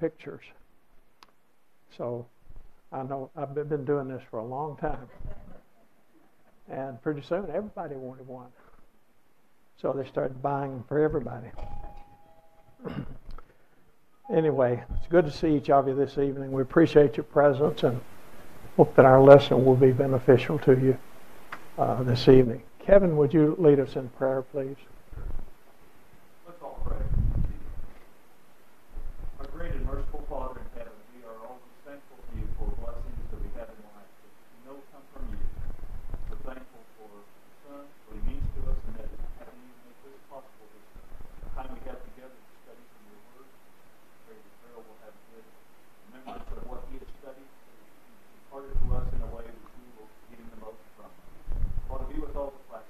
pictures. So I know I've been doing this for a long time. And pretty soon everybody wanted one. So they started buying them for everybody. Anyway, it's good to see each of you this evening. We appreciate your presence and hope that our lesson will be beneficial to you this evening. Kevin, would you lead us in prayer, please? Let's all pray. Our great and merciful Father in heaven, we are always thankful to you for blessings that we have in life that we know come from you. We're thankful for the Son, what he means to us, and that having you make this possible this time we have together to study from your word. I pray that Farrell will have a good remembrance of what he has studied, imparted to us in a way that we will get the most from. Father, be with all the classes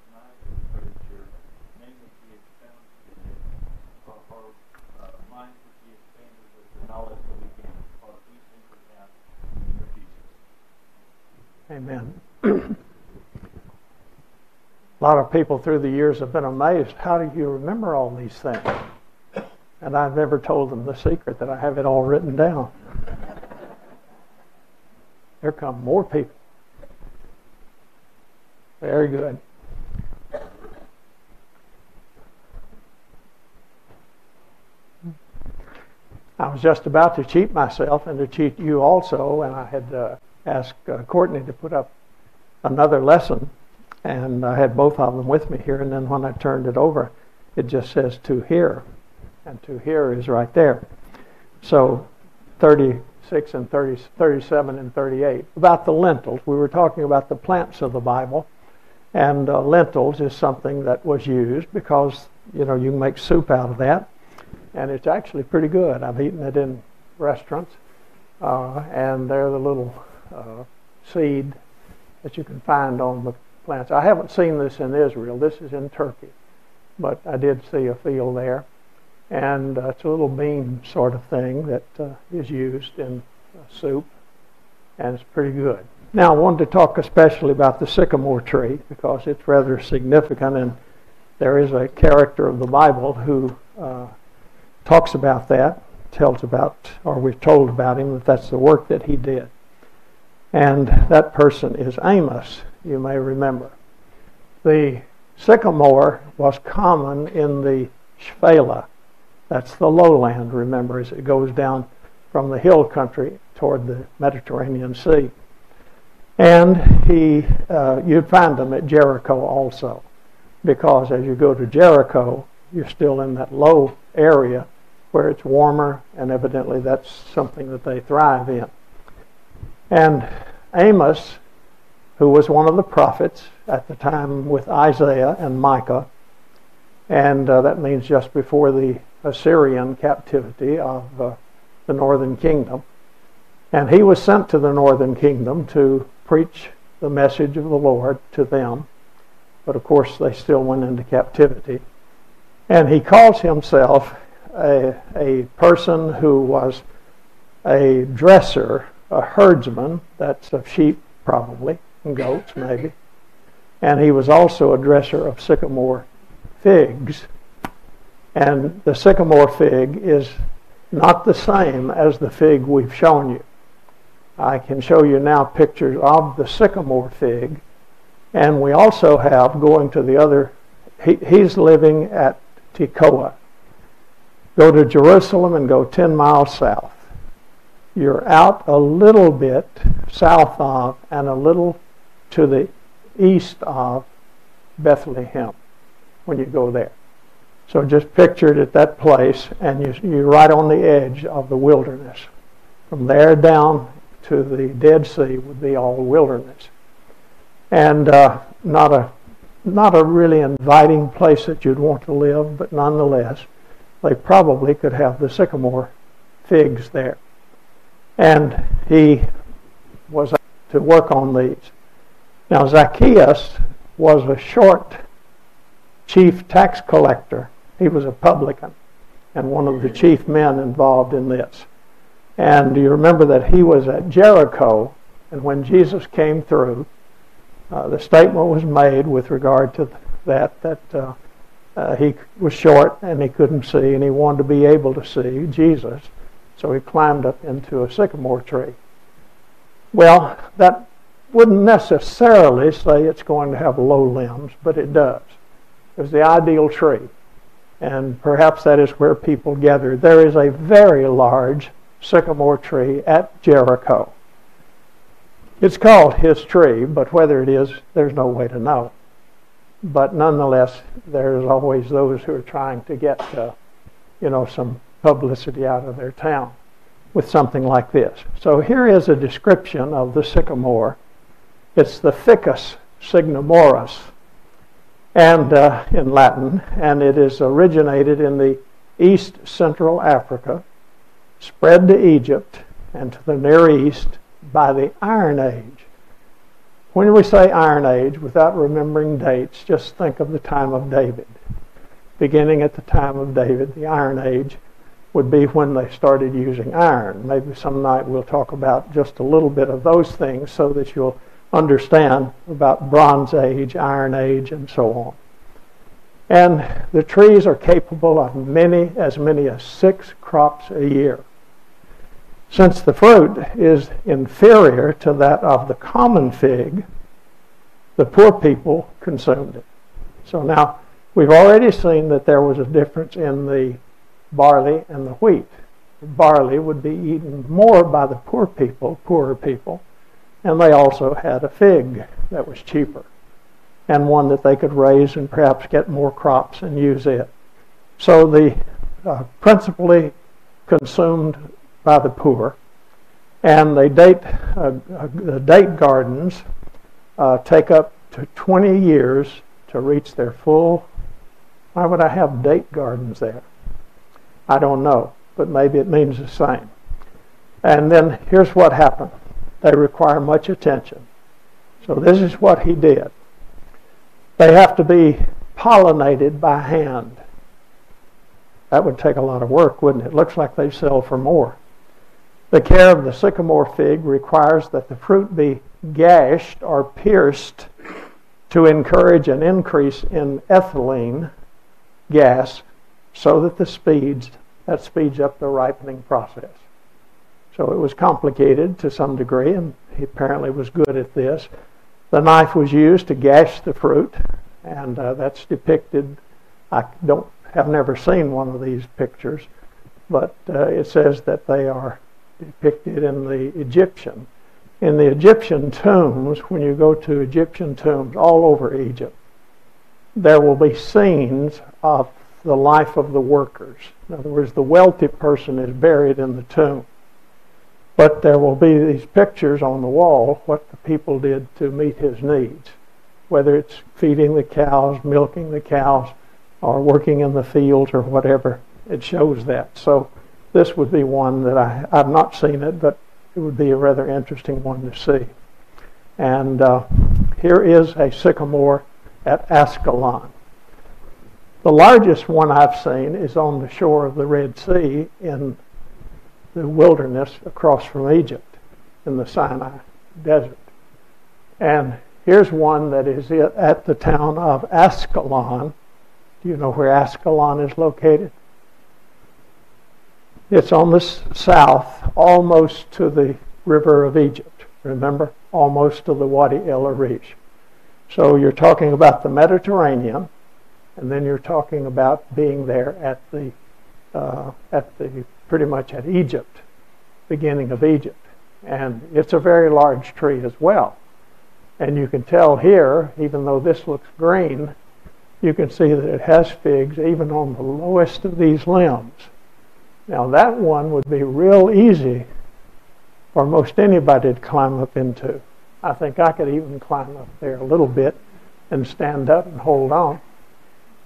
tonight, and we pray that your name would be expounded, and our minds would be expanded with the knowledge that we gain. Father, these things we have in the name of Jesus. Amen. A lot of people through the years have been amazed. How do you remember all these things? And I've never told them the secret that I have it all written down. Here come more people. Very good. I was just about to cheat myself and to cheat you also, and I had asked Courtney to put up another lesson, and I had both of them with me here, and then when I turned it over, it just says to hear, and to hear is right there. So 36 and 37 and 38. About the lentils, we were talking about the plants of the Bible, and lentils is something that was used because, you can make soup out of that, and it's actually pretty good. I've eaten it in restaurants, and they're the little seed that you can find on the plants. I haven't seen this in Israel. This is in Turkey, but I did see a field there, and it's a little bean sort of thing that is used in soup, and it's pretty good. Now, I wanted to talk especially about the sycamore tree because it's rather significant, and there is a character of the Bible who talks about that, tells about, or we're told about him, that that's the work that he did. And that person is Amos, you may remember. The sycamore was common in the Shephelah. That's the lowland, remember, as it goes down from the hill country toward the Mediterranean Sea. And you'd find them at Jericho also, because as you go to Jericho, you're still in that low area where it's warmer, and evidently that's something that they thrive in. And Amos, who was one of the prophets at the time with Isaiah and Micah, and that means just before the Assyrian captivity of the northern kingdom. And he was sent to the northern kingdom to preach the message of the Lord to them. But of course they still went into captivity. And he calls himself a person who was a dresser, a herdsman, that's of sheep probably, and goats maybe. And he was also a dresser of sycamore figs. And the sycamore fig is not the same as the fig we've shown you. I can show you now pictures of the sycamore fig. And we also have, going to the other, he's living at Tekoa. Go to Jerusalem and go 10 miles south. You're out a little bit south of and a little to the east of Bethlehem when you go there. So just picture it at that place, and you're right on the edge of the wilderness. From there down to the Dead Sea would be all wilderness. And not a really inviting place that you'd want to live, but nonetheless, they probably could have the sycamore figs there. And he was to work on these. Now Zacchaeus was a short chief tax collector. He was a publican and one of the chief men involved in this. And you remember that he was at Jericho, and when Jesus came through, the statement was made with regard to that he was short and he couldn't see, and he wanted to be able to see Jesus. So he climbed up into a sycamore tree. Well, that wouldn't necessarily say it's going to have low limbs, but it does. It was the ideal tree. And perhaps that is where people gather. There is a very large sycamore tree at Jericho. It's called his tree, but whether it is, there's no way to know. But nonetheless, there's always those who are trying to get, some publicity out of their town with something like this. So here is a description of the sycamore. It's the Ficus signamoris, and in Latin, and it is originated in the East Central Africa, spread to Egypt and to the Near East by the Iron Age. When we say Iron Age, without remembering dates, just think of the time of David. Beginning at the time of David, the Iron Age would be when they started using iron. Maybe some night we'll talk about just a little bit of those things so that you'll understand about Bronze Age, Iron Age, and so on. And the trees are capable of as many as 6 crops a year. Since the fruit is inferior to that of the common fig, the poor people consumed it. So now, we've already seen that there was a difference in the barley and the wheat. The barley would be eaten more by the poorer people, and they also had a fig that was cheaper, and one that they could raise and perhaps get more crops and use it. So the principally consumed by the poor, and the date gardens take up to 20 years to reach their full. Why would I have date gardens there? I don't know, but maybe it means the same. And then here's what happened. They require much attention. So this is what he did. They have to be pollinated by hand. That would take a lot of work, wouldn't it? It looks like they sell for more. The care of the sycamore fig requires that the fruit be gashed or pierced to encourage an increase in ethylene gas so that that speeds up the ripening process. So it was complicated to some degree, and he apparently was good at this. The knife was used to gash the fruit, and that's depicted. Have never seen one of these pictures, but it says that they are depicted in the Egyptian. In the Egyptian tombs, when you go to Egyptian tombs all over Egypt, there will be scenes of the life of the workers. In other words, the wealthy person is buried in the tomb. But there will be these pictures on the wall, what the people did to meet his needs, whether it's feeding the cows, milking the cows, or working in the fields or whatever. It shows that. So this would be one that I've not seen it, but it would be a rather interesting one to see. And here is a sycamore at Ascalon. The largest one I've seen is on the shore of the Red Sea in the wilderness across from Egypt in the Sinai Desert. And here's one that is at the town of Ascalon. Do you know where Ascalon is located? It's on the south, almost to the river of Egypt. Remember? Almost to the Wadi El Arish. So you're talking about the Mediterranean, and then you're talking about being there at the pretty much at Egypt, beginning of Egypt. And it's a very large tree as well. And you can tell here, even though this looks green, you can see that it has figs even on the lowest of these limbs. Now that one would be real easy for most anybody to climb up into. I think I could even climb up there a little bit and stand up and hold on.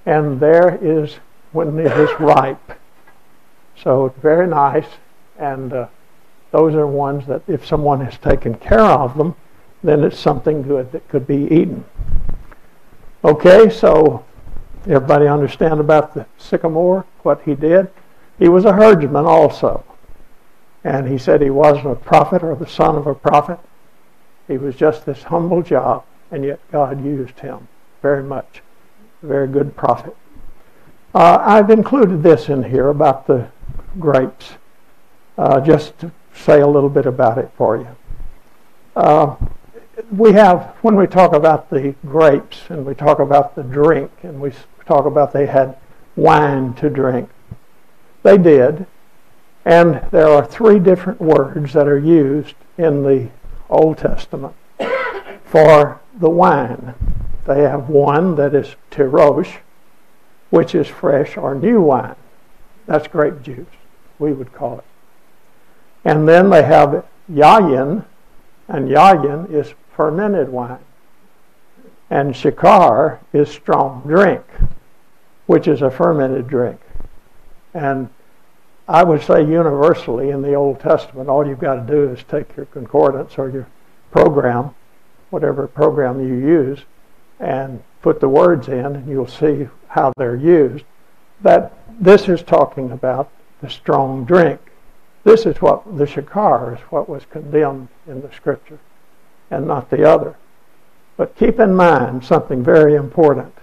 And there is when it is ripe. So it's very nice, and those are ones that if someone has taken care of them, then it's something good that could be eaten. Okay, so everybody understand about the sycamore, what he did? He was a herdsman also. And he said he wasn't a prophet or the son of a prophet. He was just this humble job, and yet God used him very much. A very good prophet. I've included this in here about the grapes. just to say a little bit about it for you. When we talk about the grapes and we talk about the drink and we talk about they had wine to drink, they did. And there are 3 different words that are used in the Old Testament for the wine. They have one that is tirosh, which is fresh or new wine. That's grape juice, we would call it. And then they have yayin, and yayin is fermented wine. And shakar is strong drink, which is a fermented drink. And I would say universally in the Old Testament, all you've got to do is take your concordance or your program, whatever program you use, and put the words in, and you'll see how they're used. That this is talking about the strong drink. This is what the shakar is, what was condemned in the Scripture, and not the other. But keep in mind something very important.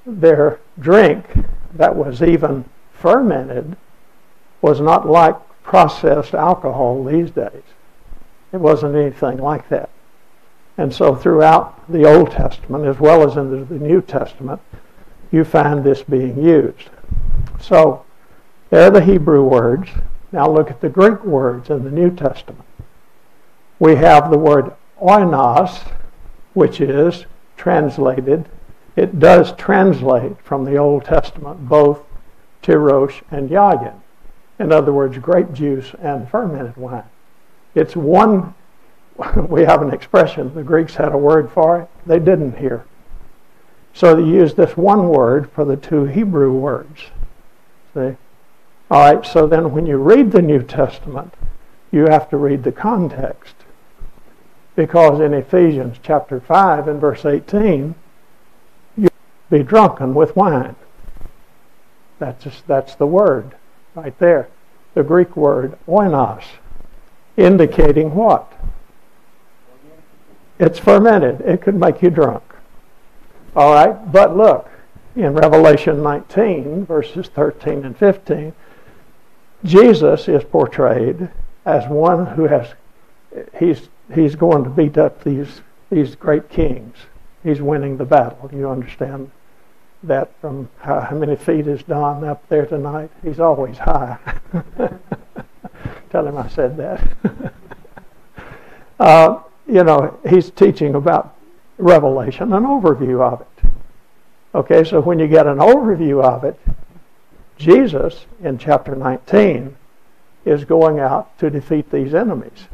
Their drink that was even fermented was not like processed alcohol these days. It wasn't anything like that. And so throughout the Old Testament, as well as in the New Testament, you find this being used. So there are the Hebrew words. Now look at the Greek words in the New Testament. We have the word oinos, which is translated. It does translate from the Old Testament both tirosh and yayin. In other words, grape juice and fermented wine. It's one, we have an expression, the Greeks had a word for it, they didn't here. So they used this one word for the 2 Hebrew words. See? All right, so then when you read the New Testament, you have to read the context. Because in Ephesians chapter 5 and verse 18, you'll be drunken with wine. That's the word right there. The Greek word oinos, indicating what? It's fermented. It could make you drunk. All right, but look, in Revelation 19, verses 13 and 15, Jesus is portrayed as one who he's going to beat up these great kings. He's winning the battle. You understand that from how many feet is Don up there tonight? He's always high. Tell him I said that. He's teaching about Revelation, an overview of it. Okay, so when you get an overview of it, Jesus in chapter 19 is going out to defeat these enemies,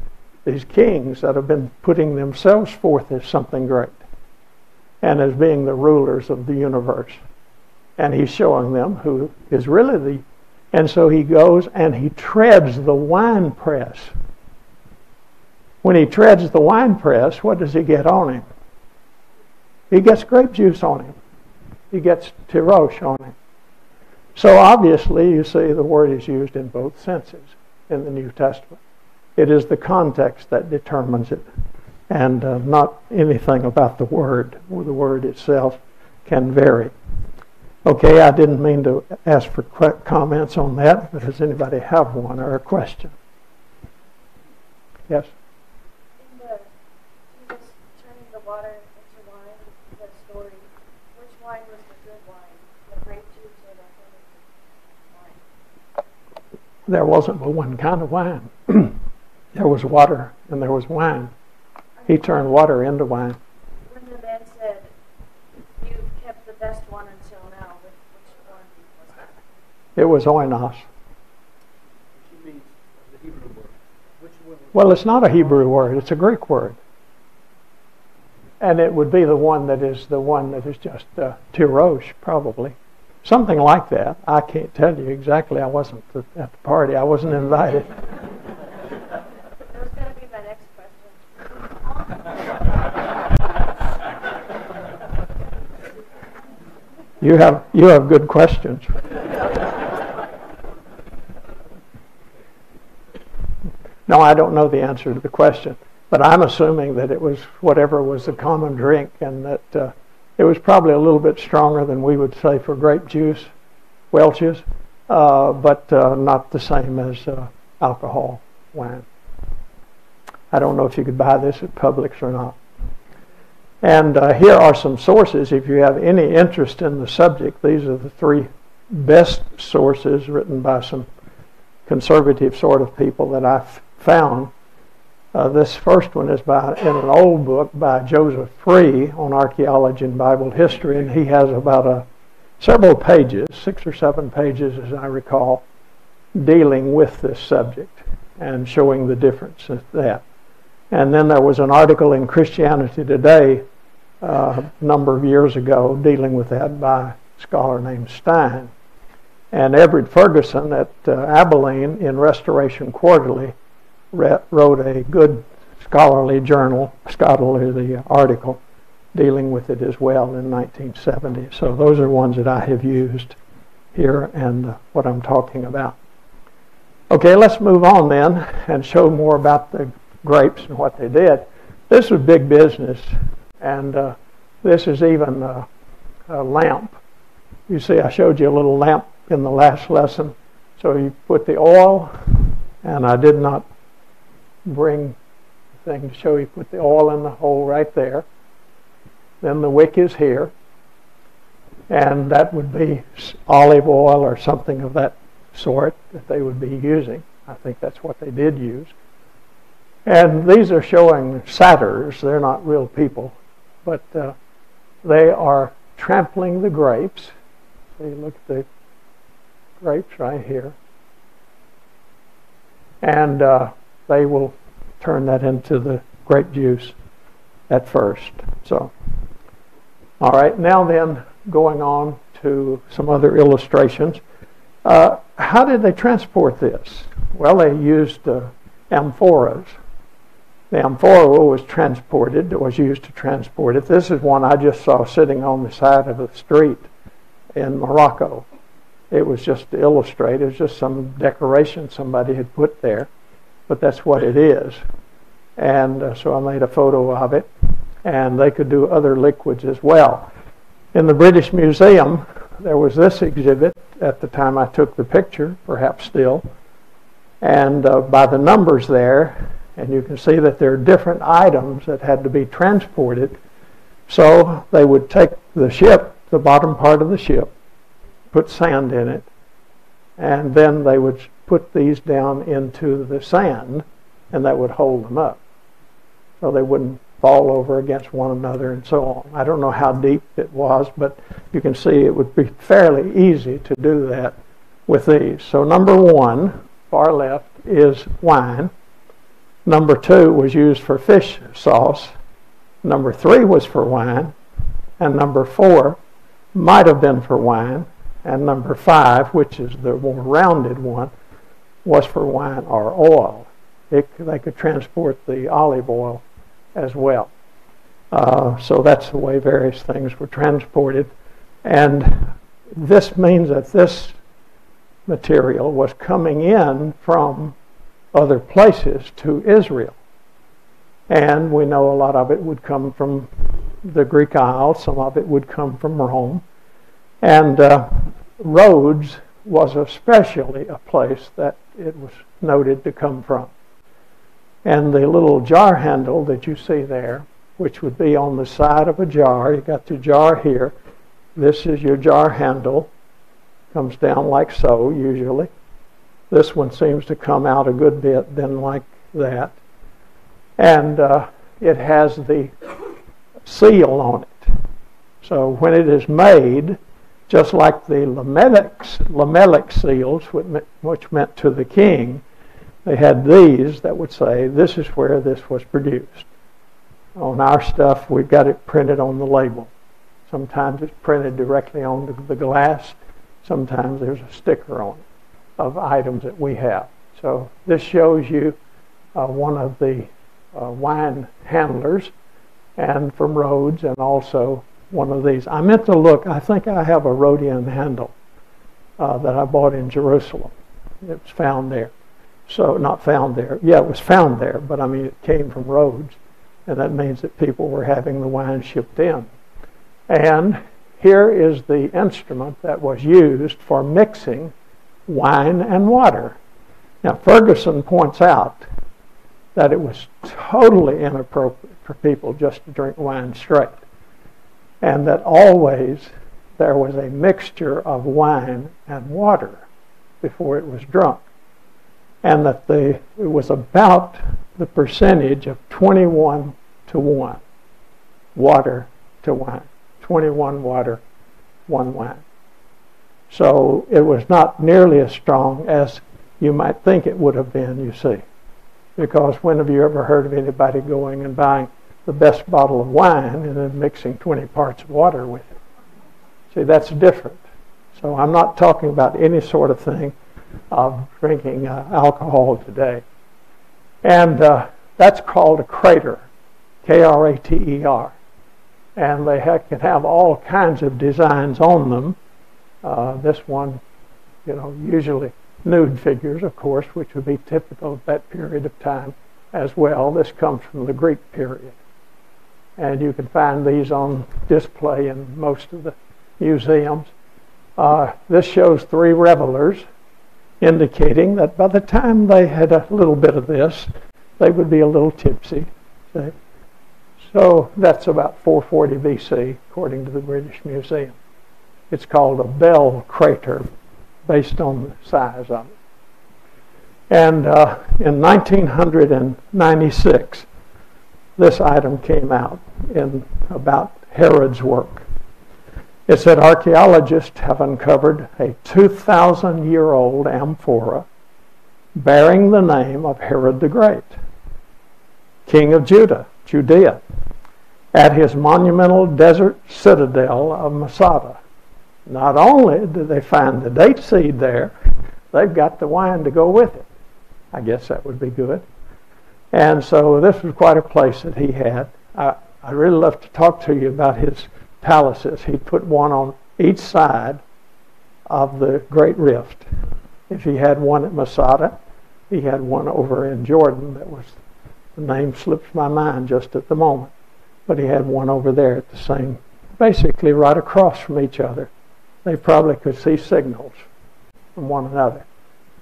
these kings that have been putting themselves forth as something great and as being the rulers of the universe. And he's showing them who is really and so he goes and he treads the winepress. When he treads the winepress, what does he get on him? He gets grape juice on him. He gets tirosh on him. So obviously, you see the word is used in both senses in the New Testament. It is the context that determines it, and not anything about the word. The word itself can vary. Okay, I didn't mean to ask for comments on that, but does anybody have one or a question? Yes? In the Jesus turning the water into wine, the story, which wine was the good wine? The grape juice or the fermented wine? There wasn't but one kind of wine. There was water and there was wine. He turned water into wine. When the man said, "You've kept the best one until now," which one was that? It was oinos. She means the Hebrew word. Which one? Well, it's not a Hebrew word. It's a Greek word. And it would be the one that is just tirosh, probably. Something like that. I can't tell you exactly. I wasn't at the party. I wasn't invited. That was going to be my next question. You have good questions. No, I don't know the answer to the question, but I'm assuming that it was whatever was the common drink, and that it was probably a little bit stronger than we would say for grape juice, Welch's, but not the same as alcohol wine. I don't know if you could buy this at Publix or not. And here are some sources. If you have any interest in the subject, these are the 3 best sources written by some conservative sort of people that I've found. This first one is in an old book by Joseph Free on archaeology and Bible history, and he has about several pages, 6 or 7 pages as I recall, dealing with this subject and showing the difference in that. And then there was an article in Christianity Today a number of years ago dealing with that by a scholar named Stein. And Everett Ferguson at Abilene in Restoration Quarterly wrote a good scholarly article dealing with it as well in 1970. So those are ones that I have used here and what I'm talking about. Okay, let's move on then and show more about the grapes and what they did. This was big business, and this is even a lamp. You see, I showed you a little lamp in the last lesson. So you put the oil, and I did not bring the thing to show you. Put the oil in the hole right there. Then the wick is here, and that would be olive oil or something of that sort that they would be using. I think that's what they did use. And these are showing satyrs. They're not real people, but they are trampling the grapes. So you look at the grapes right here. And they will turn that into the grape juice at first. So, all right, now then, going on to some other illustrations. How did they transport this? Well, they used amphoras. The amphora was used to transport it. This is one I just saw sitting on the side of the street in Morocco. It was just to illustrate. It was just some decoration somebody had put there, but that's what it is. And so I made a photo of it, and they could do other liquids as well. In the British Museum, there was this exhibit at the time I took the picture, perhaps still, and by the numbers there, and you can see that there are different items that had to be transported. So they would take the ship, the bottom part of the ship, put sand in it, and then they would put these down into the sand, and that would hold them up. So they wouldn't fall over against one another and so on. I don't know how deep it was, but you can see it would be fairly easy to do that with these. So number 1, far left, is wine. Number 2 was used for fish sauce. Number 3 was for wine. And number 4 might have been for wine. And number 5, which is the more rounded one, was for wine or oil. They could transport the olive oil as well. So that's the way various things were transported. And this means that this material was coming in from other places to Israel. And we know a lot of it would come from the Greek Isles, some of it would come from Rome. And Rhodes was especially a place that it was noted to come from. And the little jar handle that you see there, which would be on the side of a jar, you got the jar here, this is your jar handle, comes down like so usually. This one seems to come out a good bit then like that. And it has the seal on it. So when it is made, just like the Lamech seals, which meant to the king, they had these that would say, this is where this was produced. On our stuff, we've got it printed on the label. Sometimes it's printed directly on the glass. Sometimes there's a sticker on it of items that we have. So this shows you one of the wine handlers, and from Rhodes, and also one of these. I meant to look, I think I have a Rhodian handle that I bought in Jerusalem. It was found there. So, not found there. Yeah, it was found there, but I mean it came from Rhodes, and that means that people were having the wine shipped in. And here is the instrument that was used for mixing wine and water. Now, Ferguson points out that it was totally inappropriate for people just to drink wine straight, and that always there was a mixture of wine and water before it was drunk, and that it was about the percentage of 21 to 1, water to wine, 21 water, 1 wine. So it was not nearly as strong as you might think it would have been, you see. Because when have you ever heard of anybody going and buying the best bottle of wine and then mixing 20 parts of water with it? See, that's different. So I'm not talking about any sort of thing of drinking alcohol today. And that's called a crater, K-R-A-T-E-R. And they can have all kinds of designs on them. This one, usually nude figures, of course, which would be typical of that period of time as well. This comes from the Greek period. And you can find these on display in most of the museums. This shows 3 revelers, indicating that by the time they had a little bit of this, they would be a little tipsy. See? So that's about 440 BC, according to the British Museum. It's called a bell crater, based on the size of it. And in 1996, this item came out about Herod's work. It said archaeologists have uncovered a 2,000-year-old amphora bearing the name of Herod the Great, king of Judea, at his monumental desert citadel of Masada. Not only did they find the date seed there, they've got the wine to go with it. I guess that would be good. And so this was quite a place that he had. I'd really love to talk to you about his palaces. He put one on each side of the Great Rift. If he had one at Masada, he had one over in Jordan. The name slips my mind just at the moment. But he had one over there at the same, basically right across from each other. They probably could see signals from one another.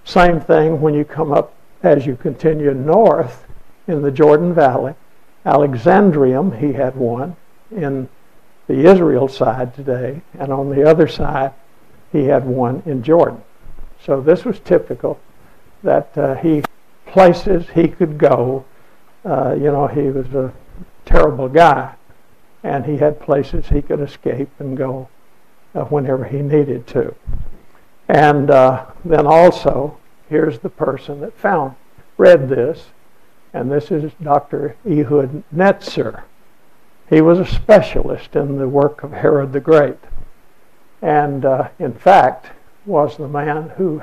Same thing when you come up as you continue north in the Jordan Valley. Alexandrium, he had one in the Israel side today, and on the other side, he had one in Jordan. So this was typical that places he could go. He was a terrible guy, and he had places he could escape and go whenever he needed to. And then also, here's the person that read this, and this is Dr. Ehud Netzer. He was a specialist in the work of Herod the Great, and in fact was the man who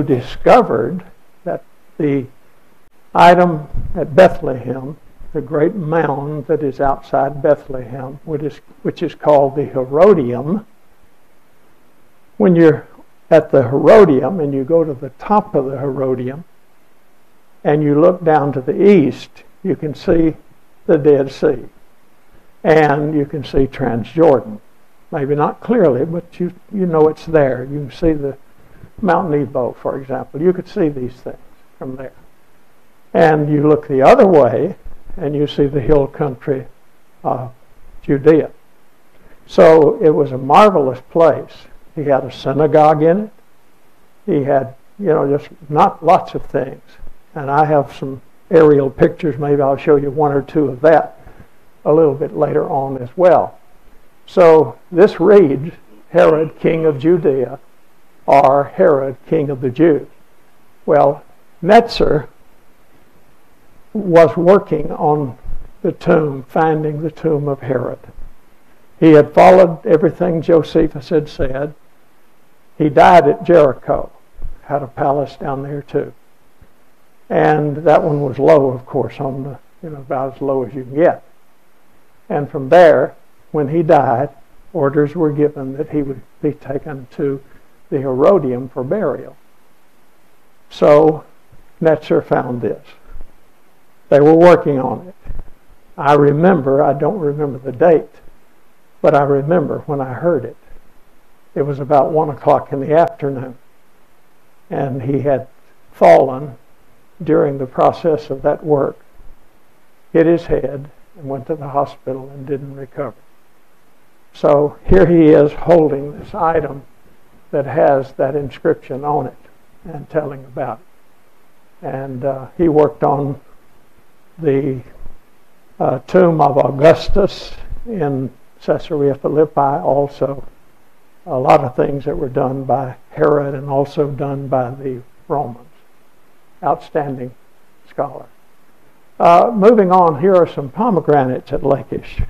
discovered that the item at Bethlehem, the great mound that is outside Bethlehem, which is called the Herodium. When you're at the Herodium and you go to the top of the Herodium and you look down to the east, you can see the Dead Sea. And you can see Transjordan. Maybe not clearly, but you know it's there. You can see the Mount Nebo, for example. You could see these things from there. And you look the other way, and you see the hill country of Judea. So it was a marvelous place. He had a synagogue in it. He had, just not lots of things. And I have some aerial pictures. Maybe I'll show you one or two of that a little bit later on as well. So this reads, Herod, king of Judea, or Herod, king of the Jews. Well, Netzer was working on the tomb, finding the tomb of Herod. He had followed everything Josephus had said. He died at Jericho, had a palace down there too. And that one was low, of course, on the, about as low as you can get. And from there, when he died, orders were given that he would be taken to the Herodium for burial. So Netzer found this. They were working on it. I don't remember the date, but I remember when I heard it. It was about 1 o'clock in the afternoon. and he had fallen during the process of that work, hit his head, and went to the hospital and didn't recover. So here he is holding this item that has that inscription on it and telling about it. And he worked on the tomb of Augustus in Caesarea Philippi also. A lot of things that were done by Herod and also done by the Romans. Outstanding scholar. Moving on, here are some pomegranates at Lachish.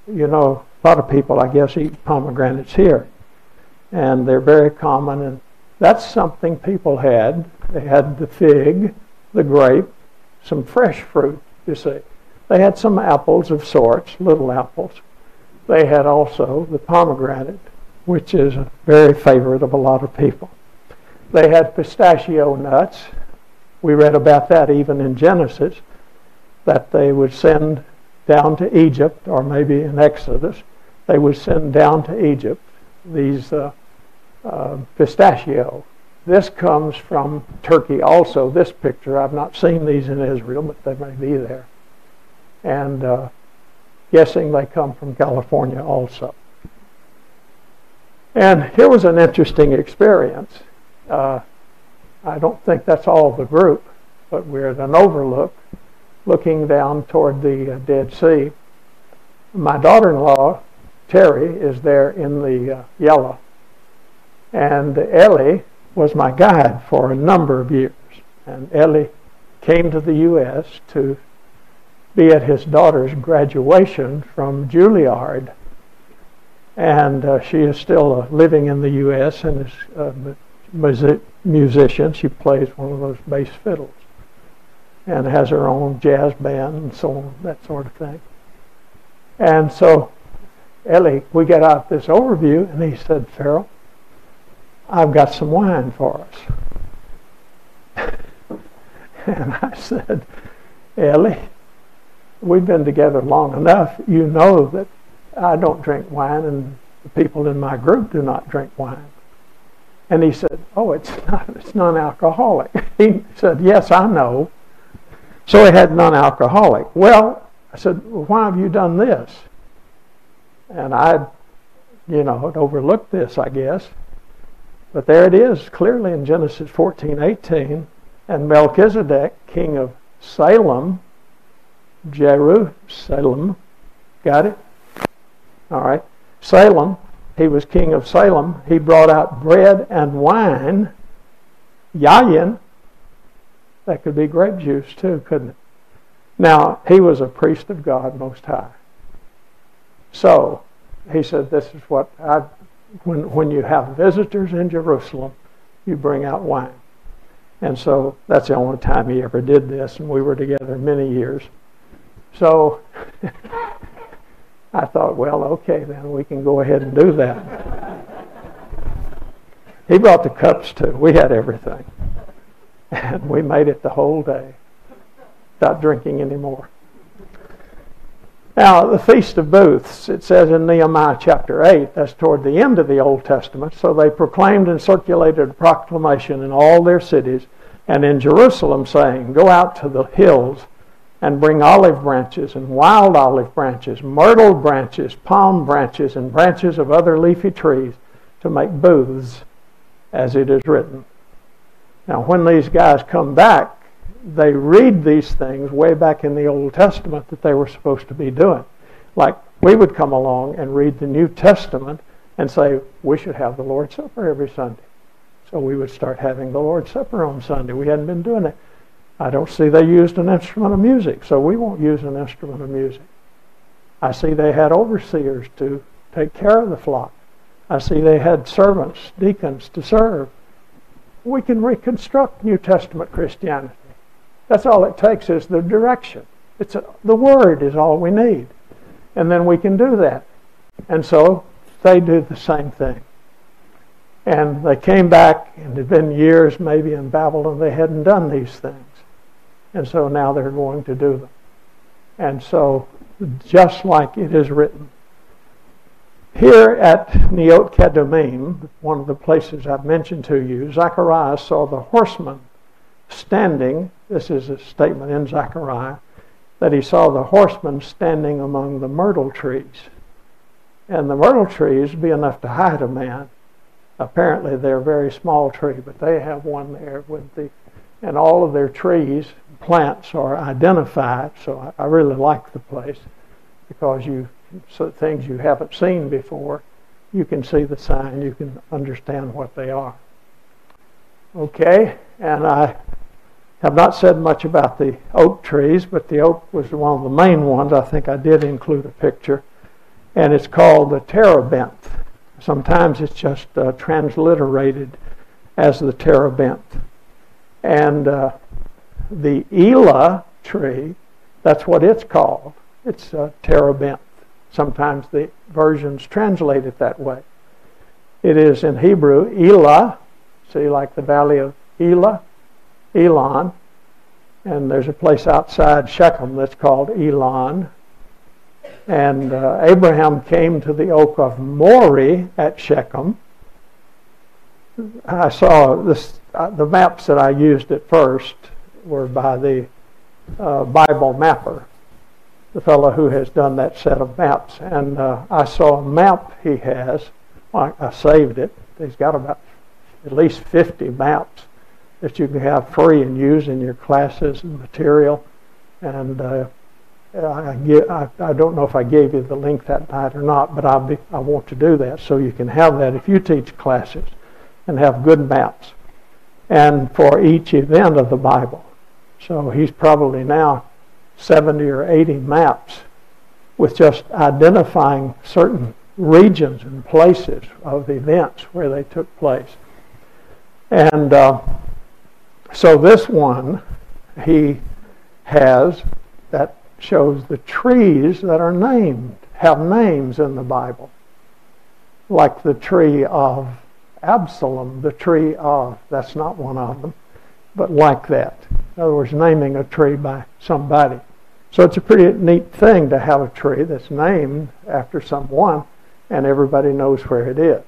You know, a lot of people, I guess, eat pomegranates here. And they're very common, and that's something people had. They had the fig, the grape, some fresh fruit, you see. They had some apples of sorts, little apples. They had also the pomegranate, which is a very favorite of a lot of people. They had pistachio nuts. We read about that even in Genesis, that they would send down to Egypt, or maybe in Exodus, they would send down to Egypt these pistachio. This comes from Turkey also, this picture. I've not seen these in Israel, but they may be there. And guessing they come from California also. And here was an interesting experience. I don't think that's all the group, but we're at an overlook looking down toward the Dead Sea. My daughter-in-law, Terry, is there in the yellow. And Ellie was my guide for a number of years. And Ellie came to the U.S. to be at his daughter's graduation from Juilliard. And she is still living in the U.S. and is a musician. She plays one of those bass fiddles and has her own jazz band and so on, that sort of thing. And so, Ellie, we got out this overview, and he said, Farrell, I've got some wine for us. And I said, Ellie, we've been together long enough. You know that I don't drink wine, and the people in my group do not drink wine. And he said, oh, it's non-alcoholic. He said, yes, I know. So he had non-alcoholic. Well, I said, well, why have you done this? And I, had overlooked this, I guess. But there it is, clearly in Genesis 14:18. And Melchizedek, king of Salem, Jerusalem, got it? All right. Salem, he was king of Salem. He brought out bread and wine. Yayin, that could be grape juice too, couldn't it? Now, he was a priest of God Most High. So, he said, this is what when you have visitors in Jerusalem, you bring out wine. And so, that's the only time he ever did this, and we were together many years. So, I thought, well, okay, then we can go ahead and do that. He brought the cups too. We had everything. And we made it the whole day without drinking anymore. Now, the Feast of Booths, it says in Nehemiah chapter 8, that's toward the end of the Old Testament. So they proclaimed and circulated a proclamation in all their cities and in Jerusalem, saying, go out to the hills and bring olive branches and wild olive branches, myrtle branches, palm branches, and branches of other leafy trees to make booths, as it is written. Now, when these guys come back, they read these things way back in the Old Testament that they were supposed to be doing. Like we would come along and read the New Testament and say, we should have the Lord's Supper every Sunday. So we would start having the Lord's Supper on Sunday. We hadn't been doing it. I don't see they used an instrument of music, so we won't use an instrument of music. I see they had overseers to take care of the flock. I see they had servants, deacons to serve. We can reconstruct New Testament Christianity. That's all it takes is the direction. The Word is all we need. And then we can do that. And so they do the same thing. And they came back, and it had been years maybe in Babylon, they hadn't done these things. And so now they're going to do them. And so, just like it is written, Here at Neot Kedumim, one of the places I've mentioned to you, Zacharias saw the horseman standing. This is a statement in Zechariah, that he saw the horseman standing among the myrtle trees. And the myrtle trees be enough to hide a man. Apparently they're a very small tree, but they have one there with and all of their trees, plants are identified. So I really like the place because things you haven't seen before, you can see the sign, you can understand what they are. Okay, and I have not said much about the oak trees, but the oak was one of the main ones. I think I did include a picture. And it's called the terebinth. Sometimes it's just transliterated as the terebinth. And the Elah tree, that's what it's called. It's terebinth. Sometimes the versions translate it that way. It is in Hebrew, Elah, see, like the valley of Elah, Elon, and there's a place outside Shechem that's called Elon. And Abraham came to the oak of Moreh at Shechem. I saw this. The maps that I used at first were by the Bible mapper, the fellow who has done that set of maps. And I saw a map he has. I saved it. He's got about at least 50 maps that you can have free and use in your classes and material. And I don't know if I gave you the link that night or not, but I want to do that so you can have that if you teach classes and have good maps. And for each event of the Bible. So he's probably now 70 or 80 maps with just identifying certain regions and places of events where they took place. And so this one he has that shows the trees that are named, have names in the Bible. Like the tree of Absalom, the tree of, that's not one of them, but like that. In other words, naming a tree by somebody. So it's a pretty neat thing to have a tree that's named after someone and everybody knows where it is.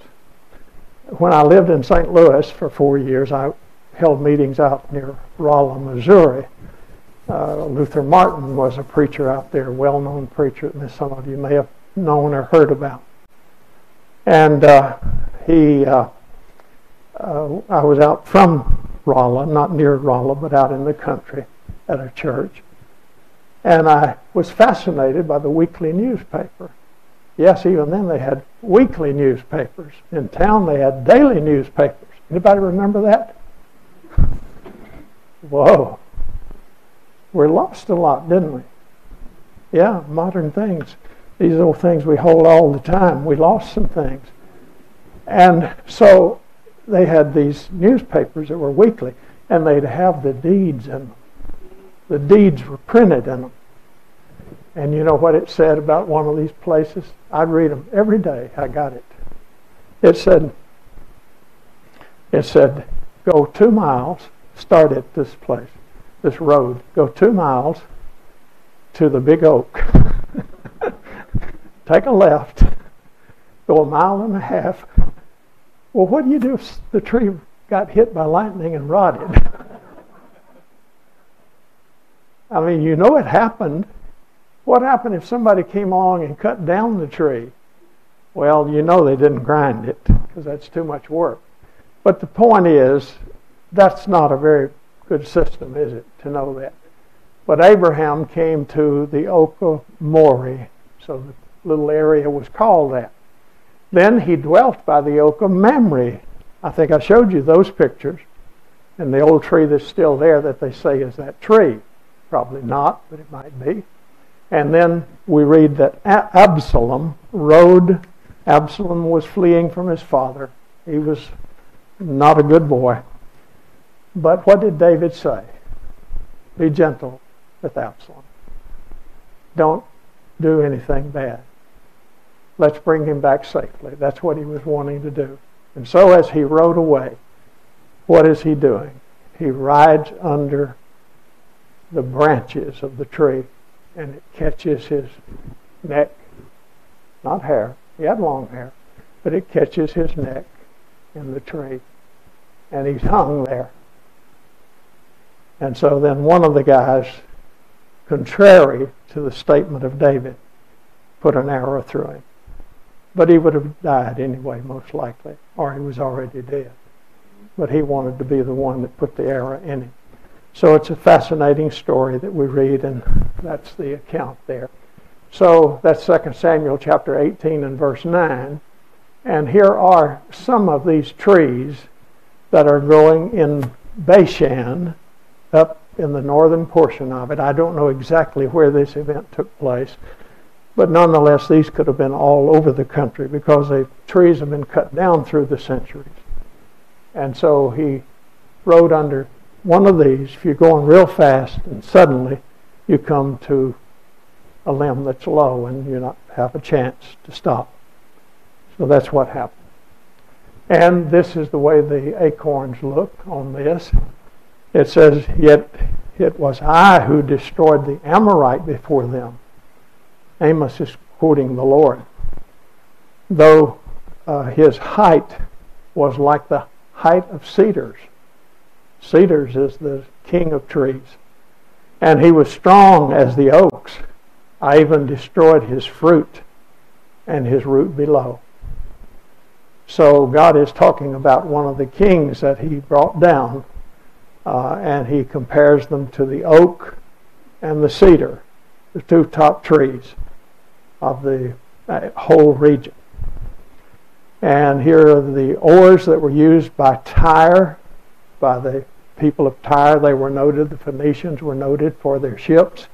When I lived in St. Louis for 4 years, I held meetings out near Rolla, Missouri. Luther Martin was a preacher out there, a well-known preacher that some of you may have known or heard about. And I was out from Rolla, not near Rolla, but out in the country at a church. And I was fascinated by the weekly newspaper. Yes, even then they had weekly newspapers. In town they had daily newspapers. Anybody remember that? Whoa. We lost a lot, didn't we? Yeah, modern things. These old things we hold all the time. We lost some things. And so they had these newspapers that were weekly, and they'd have the deeds in them. The deeds were printed in them. And you know what it said about one of these places? I'd read them every day. I got it. It said, go 2 miles, start at this place, this road. Go 2 miles to the big oak. Take a left. Go 1.5 miles. Well, what do you do if the tree got hit by lightning and rotted? I mean, you know it happened. What happened if somebody came along and cut down the tree? Well, you know they didn't grind it because that's too much work. But the point is, that's not a very good system, is it, to know that? But Abraham came to the oak of Moreh, so the little area was called that. Then he dwelt by the oak of Mamre. I think I showed you those pictures. And the old tree that's still there that they say is that tree. Probably not, but it might be. And then we read that Absalom rode. Absalom was fleeing from his father. He was not a good boy. But what did David say? Be gentle with Absalom. Don't do anything bad. Let's bring him back safely. That's what he was wanting to do. And so as he rode away, what is he doing? He rides under the branches of the tree and it catches his neck, not hair, He had long hair, but it catches his neck in the tree, and he's hung there. And so then one of the guys, contrary to the statement of David, put an arrow through him. But he would have died anyway, most likely, or he was already dead. But he wanted to be the one that put the arrow in him. So it's a fascinating story that we read, and that's the account there. So that's 2 Samuel chapter 18 and verse 9. And here are some of these trees that are growing in Bashan, up in the northern portion of it. I don't know exactly where this event took place, but nonetheless, these could have been all over the country because the trees have been cut down through the centuries. And so he rode under one of these. If you're going real fast and suddenly you come to a limb that's low and you not have a chance to stop. So that's what happened. And this is the way the acorns look on this. It says, "Yet it was I who destroyed the Amorite before them." Amos is quoting the Lord. Though his height was like the height of cedars. Cedars is the king of trees. And he was strong as the oaks. I even destroyed his fruit and his root below. So God is talking about one of the kings that he brought down, and he compares them to the oak and the cedar, the two top trees of the whole region. And here are the oars that were used by Tyre, by the people of Tyre. They were noted, the Phoenicians were noted for their ships.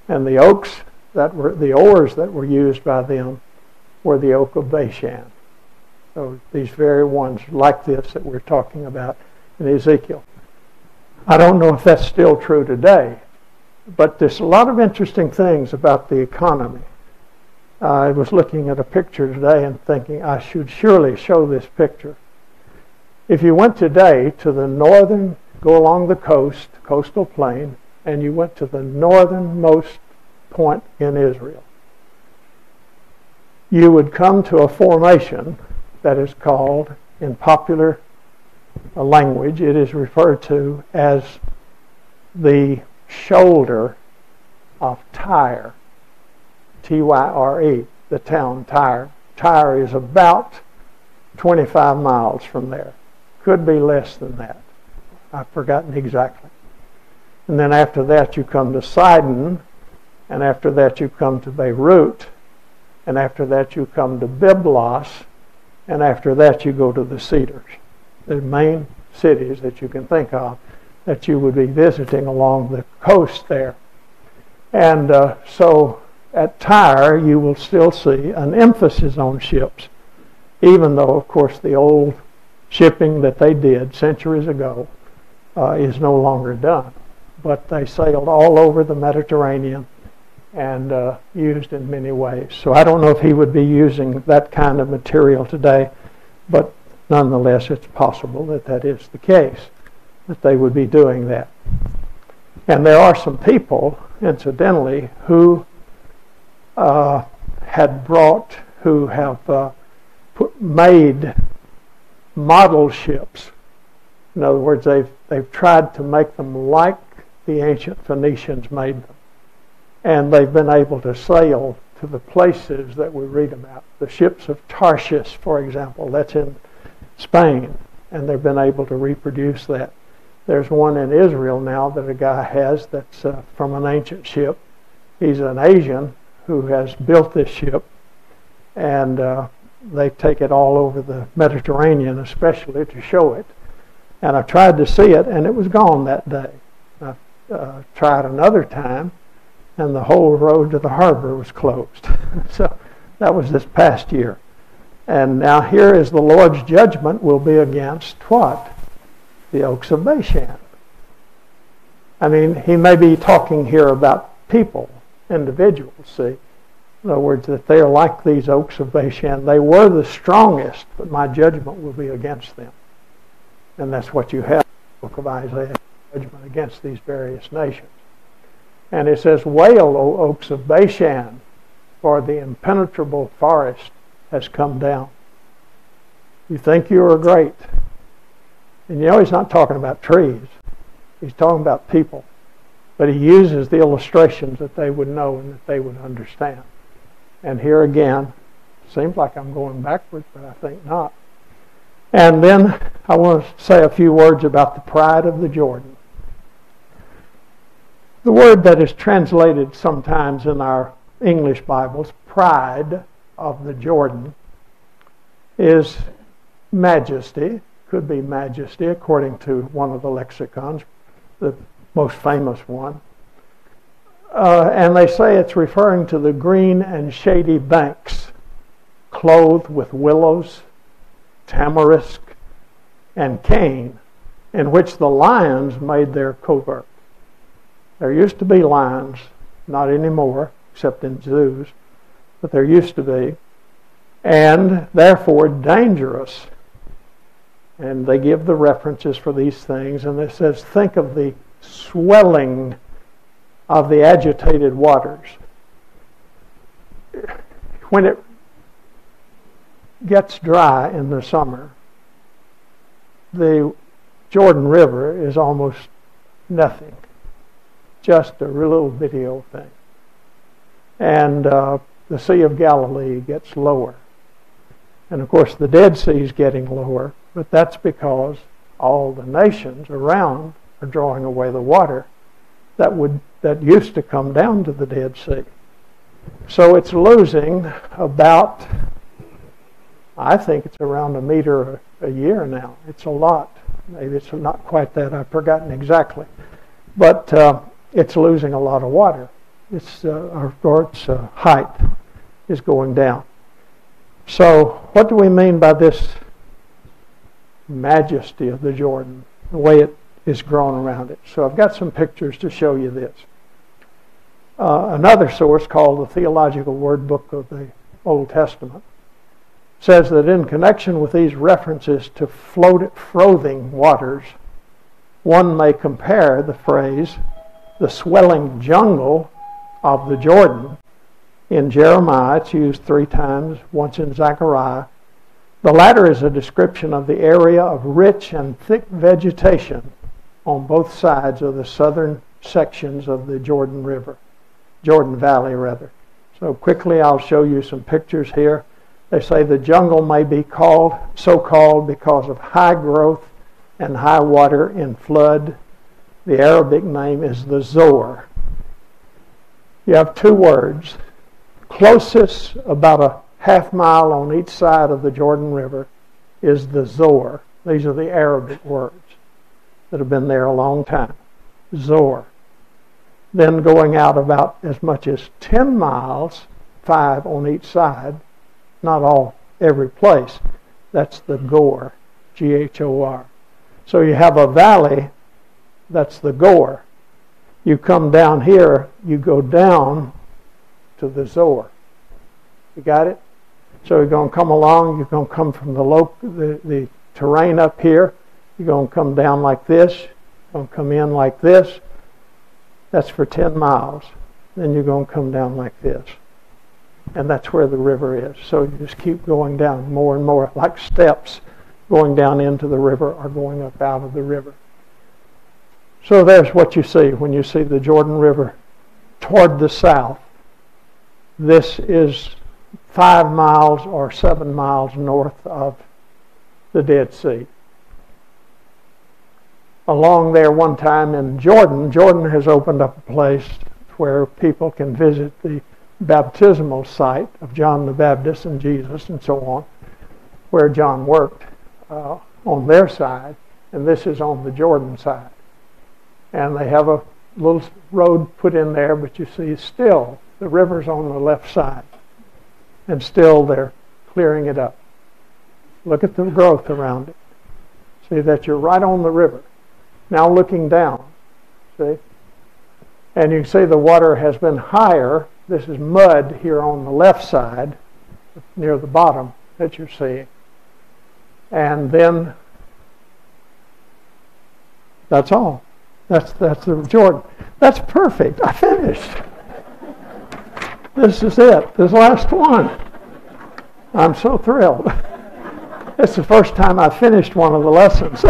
And the oaks that were, the oars that were used by them were the oak of Bashan. So these very ones like this that we're talking about in Ezekiel. I don't know if that's still true today, but there's a lot of interesting things about the economy. I was looking at a picture today and thinking I should surely show this picture. If you went today to the northern, go along the coast, coastal plain, and you went to the northernmost point in Israel, you would come to a formation that is called, in popular language, it is referred to as the shoulder of Tyre. Tyre, the town Tyre. Tyre is about 25 miles from there. Could be less than that. I've forgotten exactly. And then after that you come to Sidon, and after that you come to Beirut, and after that you come to Byblos, and after that you go to the Cedars. The main cities that you can think of that you would be visiting along the coast there. And so at Tyre you will still see an emphasis on ships, even though of course the old shipping that they did centuries ago is no longer done. But they sailed all over the Mediterranean and used in many ways. So I don't know if he would be using that kind of material today, but nonetheless it's possible that that is the case, that they would be doing that. And there are some people, incidentally, who have made model ships. In other words, they've tried to make them like the ancient Phoenicians made them. And they've been able to sail to the places that we read about. The ships of Tarshish, for example, that's in Spain, and they've been able to reproduce that. There's one in Israel now that a guy has that's from an ancient ship. He's an Asian who has built this ship, and they take it all over the Mediterranean especially to show it. And I tried to see it, and it was gone that day. I tried another time, and the whole road to the harbor was closed. So that was this past year. And now here is the Lord's judgment will be against what? The oaks of Bashan. I mean, he may be talking here about people, individuals, see. In other words, that they are like these oaks of Bashan. They were the strongest, but my judgment will be against them. And that's what you have in the book of Isaiah, judgment against these various nations. And it says, "Wail, O oaks of Bashan, for the impenetrable forest has come down. You think you are great. And you know he's not talking about trees. He's talking about people. But he uses the illustrations that they would know and that they would understand. And here again, seems like I'm going backwards, but I think not. And then I want to say a few words about the pride of the Jordan. The word that is translated sometimes in our English Bibles, pride of the Jordan, is majesty. Could be majesty according to one of the lexicons, the most famous one. And they say it's referring to the green and shady banks clothed with willows, tamarisk, and cane, in which the lions made their covert. There used to be lions, not anymore, except in zoos, but there used to be, and therefore dangerous. And they give the references for these things, and it says, think of the swelling of the agitated waters. When it gets dry in the summer, the Jordan River is almost nothing, just a little bitty old thing. And the Sea of Galilee gets lower. And of course the Dead Sea is getting lower, but that's because all the nations around are drawing away the water that used to come down to the Dead Sea. So it's losing about, I think it's around 1 meter a year now. It's a lot. Maybe it's not quite that. I've forgotten exactly. But it's losing a lot of water. Its height is going down. So what do we mean by this majesty of the Jordan, the way it is grown around it? So I've got some pictures to show you this. Another source called the Theological Word Book of the Old Testament says that in connection with these references to frothing waters, one may compare the phrase, the swelling jungle of the Jordan. In Jeremiah, it's used 3 times, once in Zechariah. The latter is a description of the area of rich and thick vegetation on both sides of the southern sections of the Jordan Valley rather. So quickly I'll show you some pictures here. They say the jungle may be so called because of high growth and high water in flood. The Arabic name is the Zoar. You have 2 words. Closest, about a half mile on each side of the Jordan River, is the Zoar. These are the Arabic words that have been there a long time. Zoar. Then going out about as much as 10 miles, 5 on each side, not all, every place. That's the Gor, G-H-O-R. So you have a valley, that's the Gor. You come down here, you go down to the Zoar. You got it? So you're going to come along, you're going to come from the terrain up here, you're going to come down like this, you're going to come in like this. That's for 10 miles. Then you're going to come down like this. And that's where the river is. So you just keep going down more and more, like steps going down into the river or going up out of the river. So there's what you see when you see the Jordan River toward the south. This is 5 miles or 7 miles north of the Dead Sea. Along there one time in Jordan has opened up a place where people can visit the baptismal site of John the Baptist and Jesus and so on, where John worked on their side, and this is on the Jordan side. And they have a little road put in there, but you see still the river's on the left side, and still they're clearing it up. Look at the growth around it. See that you're right on the river. Now looking down, see? And you can see the water has been higher. This is mud here on the left side, near the bottom that you're seeing. And then, that's all. That's the Jordan. That's perfect. I finished. This is it. This last one. I'm so thrilled. It's the first time I've finished one of the lessons.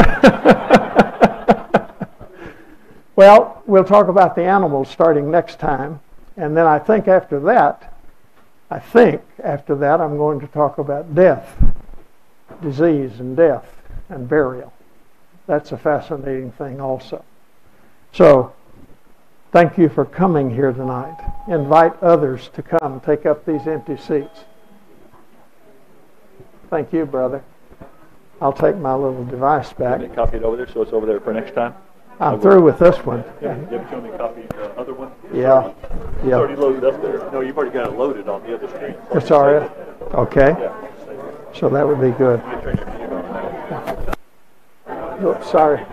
Well, we'll talk about the animals starting next time. And then I think after that, I'm going to talk about death, disease and death and burial. That's a fascinating thing also. So, thank you for coming here tonight. Invite others to come take up these empty seats. Thank you, brother. I'll take my little device back. Can you copy it over there so it's over there for next time? I'm through with this one. Yeah. You ever show me a copy of the other one? Yeah. It's already loaded up there. No, you've already got it loaded on the other screen. It's all right. Okay. Yeah. So that would be good. Let me turn your view on. Oops, sorry.